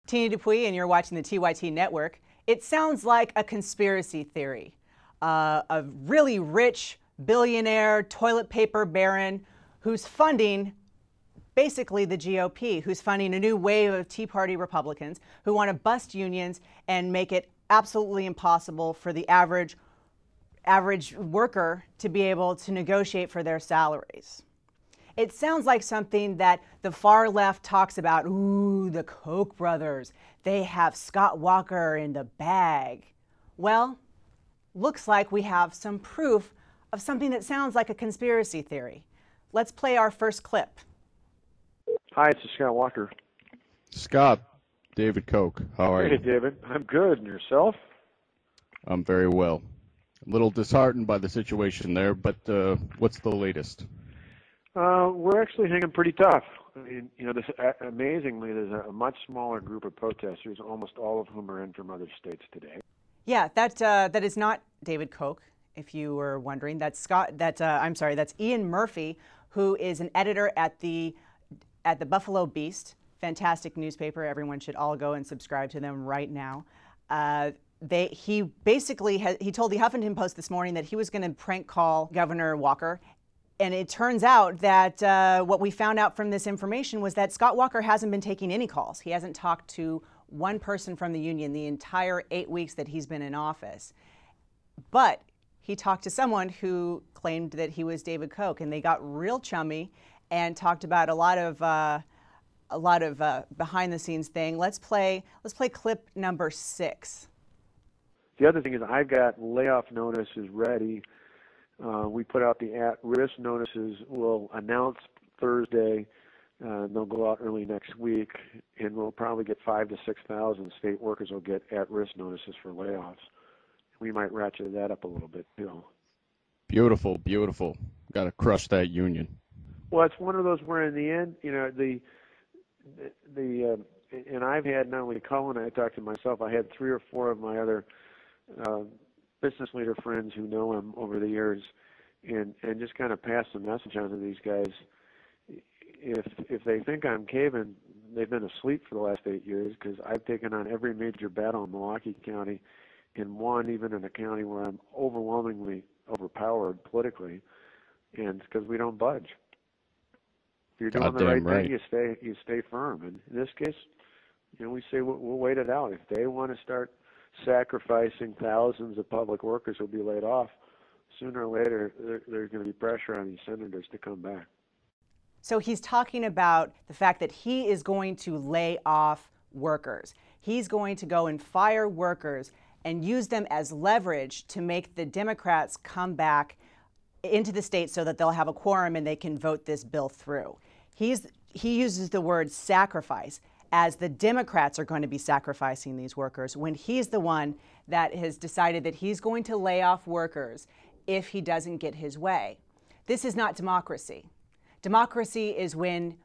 Tina Dupuy, and you're watching the TYT Network. It sounds like a conspiracy theory. A really rich billionaire toilet paper baron who's funding basically the GOP, who's funding a new wave of Tea Party Republicans who want to bust unions and make it absolutely impossible for the average worker to be able to negotiate for their salaries. It sounds like something that the far left talks about. Ooh, the Koch brothers. They have Scott Walker in the bag. Well, looks like we have some proof of something that sounds like a conspiracy theory. Let's play our first clip. Hi, it's Scott Walker. Scott, David Koch. How are you? Hey, David. I'm good. And yourself? I'm very well. A little disheartened by the situation there, but what's the latest? We're actually hanging pretty tough. I mean, amazingly, there's a much smaller group of protesters, almost all of whom are in from other states today. Yeah, that is not David Koch, if you were wondering. That's that's Ian Murphy, who is an editor at the Buffalo Beast, fantastic newspaper. Everyone should all go and subscribe to them right now. He basically he told the Huffington Post this morning that he was going to prank call Governor Walker. And it turns out that what we found out from this information was that Scott Walker hasn't been taking any calls. He hasn't talked to one person from the union the entire 8 weeks that he's been in office. But he talked to someone who claimed that he was David Koch, and they got real chummy and talked about a lot of behind-the-scenes thing. Let's play clip number 6. The other thing is I've got layoff notices ready. We put out the at-risk notices. We'll announce Thursday. They'll go out early next week, and we'll probably get 5,000 to 6,000 state workers will get at-risk notices for layoffs. We might ratchet that up a little bit too. Beautiful, beautiful. Got to crush that union. Well, it's one of those where in the end, and I've had not only Colin, I talked to myself. I had 3 or 4 of my other business leader friends who know him over the years, and just kind of pass the message on to these guys. If they think I'm caving, they've been asleep for the last 8 years, because I've taken on every major battle in Milwaukee County, and won even in a county where I'm overwhelmingly overpowered politically, and it's because we don't budge. If you're doing the right thing, you stay firm. And in this case, we say we'll wait it out. If they want to start sacrificing thousands of public workers who'll be laid off, sooner or later there's going to be pressure on these senators to come back. So he's talking about the fact that he is going to lay off workers. He's going to go and fire workers and use them as leverage to make the Democrats come back into the state so that they'll have a quorum and they can vote this bill through. He uses the word sacrifice, as the Democrats are going to be sacrificing these workers, when he's the one that has decided that he's going to lay off workers if he doesn't get his way. This is not democracy. Democracy is when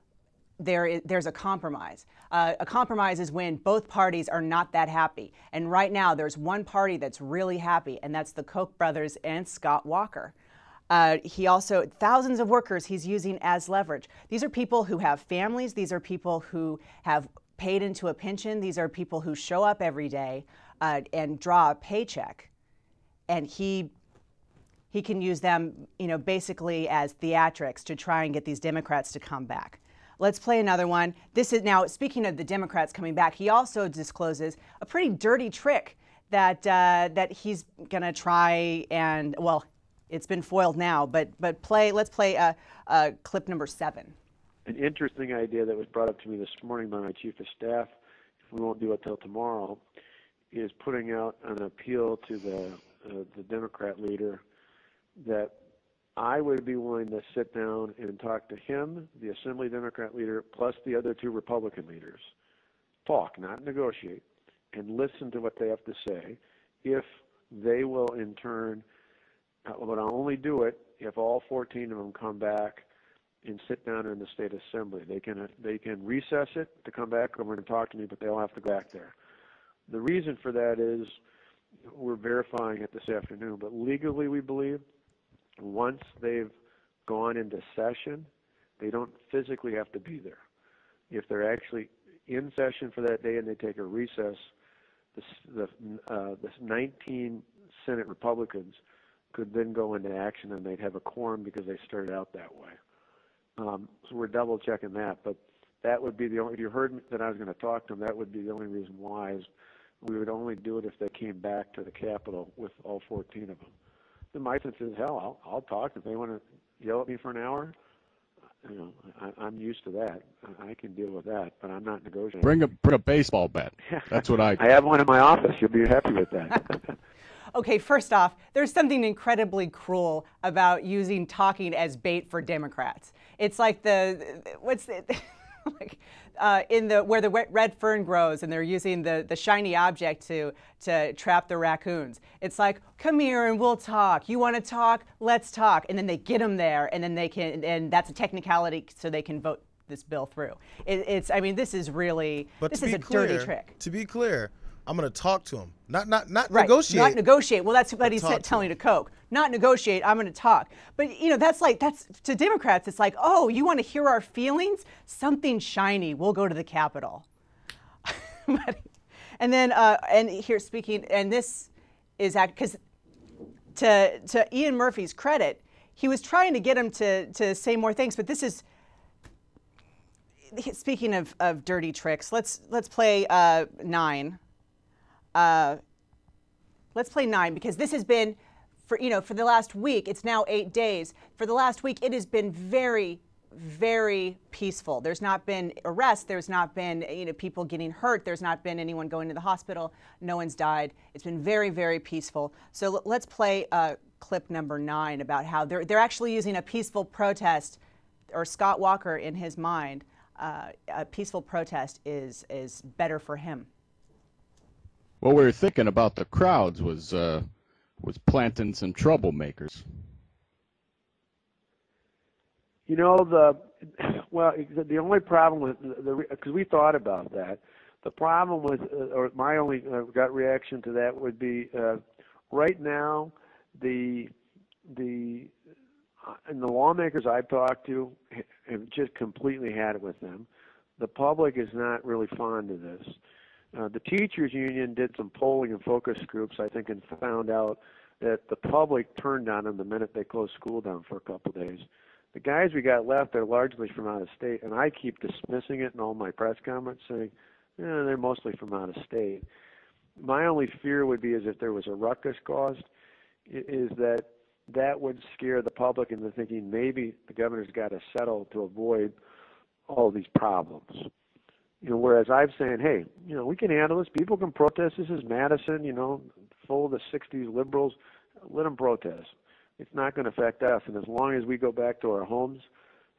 there's a compromise. A compromise is when both parties are not that happy. And right now there's one party that's really happy, and that's the Koch brothers and Scott Walker. He also, thousands of workers he's using as leverage. These are people who have families. These are people who have paid into a pension. These are people who show up every day and draw a paycheck. And he can use them, basically as theatrics to try and get these Democrats to come back. Let's play another one. This is now, speaking of the Democrats coming back, he also discloses a pretty dirty trick that he's going to try and, well, it's been foiled now, but let's play clip number 7. An interesting idea that was brought up to me this morning by my chief of staff, if we won't do it till tomorrow, is putting out an appeal to the Democrat leader that I would be willing to sit down and talk to him, the Assembly Democrat leader, plus the other 2 Republican leaders. Talk, not negotiate, and listen to what they have to say. If they will in turn, but I'll only do it if all 14 of them come back and sit down in the state assembly. They can recess it to come back over and talk to me, but they'll have to go back there. The reason for that is we're verifying it this afternoon, but legally we believe once they've gone into session, they don't physically have to be there. If they're actually in session for that day and they take a recess, the 19 Senate Republicans could then go into action and they'd have a quorum because they started out that way. So we're double checking that, but that would be the only, if you heard that I was going to talk to them, that would be the only reason why is we would only do it if they came back to the Capitol with all 14 of them. Then my sense is, hell, I'll talk. If they want to yell at me for an hour, you know, I'm used to that. I can deal with that, but I'm not negotiating. Bring a baseball bat. That's what I have one in my office. You'll be happy with that. Okay, first off, there's something incredibly cruel about using talking as bait for Democrats. It's like like where the red fern grows, and they're using the shiny object to trap the raccoons. It's like, come here and we'll talk. You want to talk? Let's talk. And then they get them there, and then and that's a technicality so they can vote this bill through. I mean, this is really, this is a dirty trick. To be clear, I'm going to talk to him, not right. negotiate. Not negotiate. Well, that's what he's telling to Koch. Not negotiate. I'm going to talk. But you know, that's to Democrats. It's like, oh, you want to hear our feelings? Something shiny. We'll go to the Capitol. And then, and here speaking, and this is because to Ian Murphy's credit, he was trying to get him to say more things. But this is. Speaking of dirty tricks, let's play 9. Let's play 9 because this has been for the last week. It's now 8 days. For the last week, it has been very, very peaceful. There's not been arrests. There's not been people getting hurt. There's not been anyone going to the hospital. No one's died. It's been very, very peaceful. So let's play clip number 9 about how they're actually using a peaceful protest, or Scott Walker in his mind, a peaceful protest is better for him. What we were thinking about the crowds was planting some troublemakers. You know, the only problem with because we thought about that. The problem with, or my only gut reaction to that would be, right now, and the lawmakers I've talked to have just completely had it with them. The public is not really fond of this. The teachers union did some polling and focus groups, I think, and found out that the public turned on them the minute they closed school down for a couple of days. The guys we got left are largely from out of state, and I keep dismissing it in all my press comments, saying, they're mostly from out of state. My only fear would be is if there was a ruckus caused, is that would scare the public into thinking maybe the governor's got to settle to avoid all these problems. Whereas I'm saying, hey, we can handle this. People can protest. This is Madison, full of the 60s liberals. Let them protest. It's not going to affect us. And as long as we go back to our homes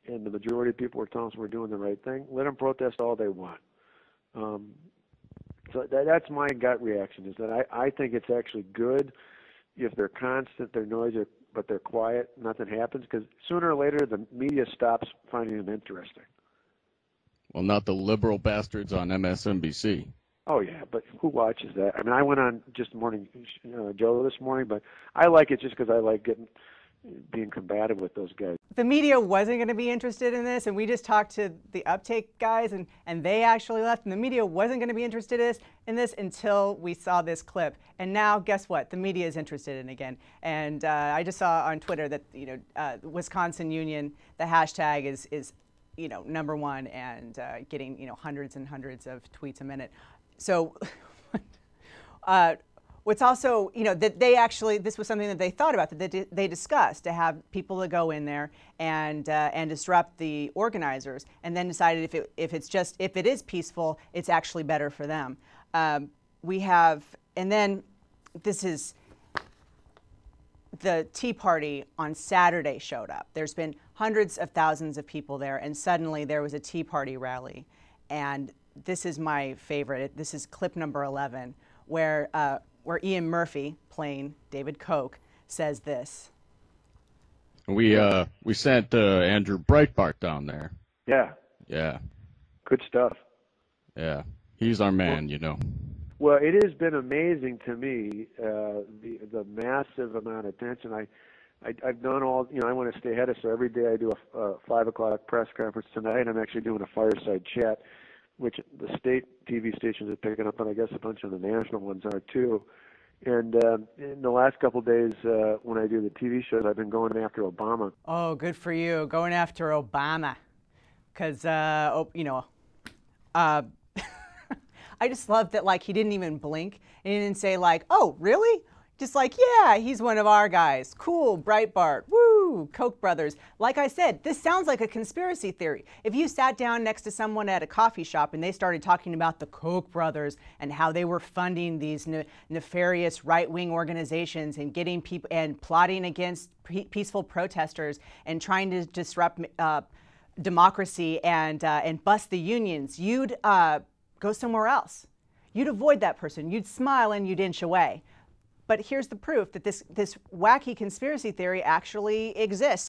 and the majority of people are telling us we're doing the right thing, let them protest all they want. So that's my gut reaction, is that I think it's actually good if they're constant, they're noisy, but they're quiet, nothing happens, because sooner or later the media stops finding them interesting. Well, not the liberal bastards on MSNBC. Oh, yeah, but who watches that? I mean, I went on just morning Joe this morning, but I like it just because I like being combative with those guys. The media wasn't going to be interested in this, and we just talked to the Uptake guys, and they actually left, and the media wasn't going to be interested in this until we saw this clip. And now, guess what? The media is interested in it again. And I just saw on Twitter that Wisconsin Union, the hashtag is #1 and getting hundreds and hundreds of tweets a minute. So what's also, that they actually, this was something that they thought about, that they discussed, to have people to go in there and disrupt the organizers, and then decided if it is peaceful, it's actually better for them. And then this is, the Tea Party on Saturday showed up. There's been hundreds of thousands of people there, and suddenly there was a Tea Party rally. And this is my favorite. This is clip number 11, where Ian Murphy, playing David Koch, says this. We sent Andrew Breitbart down there. Yeah. Yeah. Good stuff. Yeah. He's our man, Well, it has been amazing to me, the massive amount of attention. I've done all, I want to stay ahead of, so every day I do a 5 o'clock press conference. Tonight I'm actually doing a fireside chat which the state TV stations are picking up, and I guess a bunch of the national ones are too. And in the last couple of days, when I do the TV shows, I've been going after Obama. Oh, good for you, going after Obama. Because, I just love that, like, he didn't even blink. And he didn't say, like, oh, really? Just like, yeah, he's one of our guys. Cool, Breitbart. Woo, Koch brothers. Like I said, this sounds like a conspiracy theory. If you sat down next to someone at a coffee shop and they started talking about the Koch brothers and how they were funding these nefarious right-wing organizations and getting people and plotting against peaceful protesters and trying to disrupt democracy and bust the unions, you'd go somewhere else. You'd avoid that person. You'd smile and you'd inch away. But here's the proof that this wacky conspiracy theory actually exists.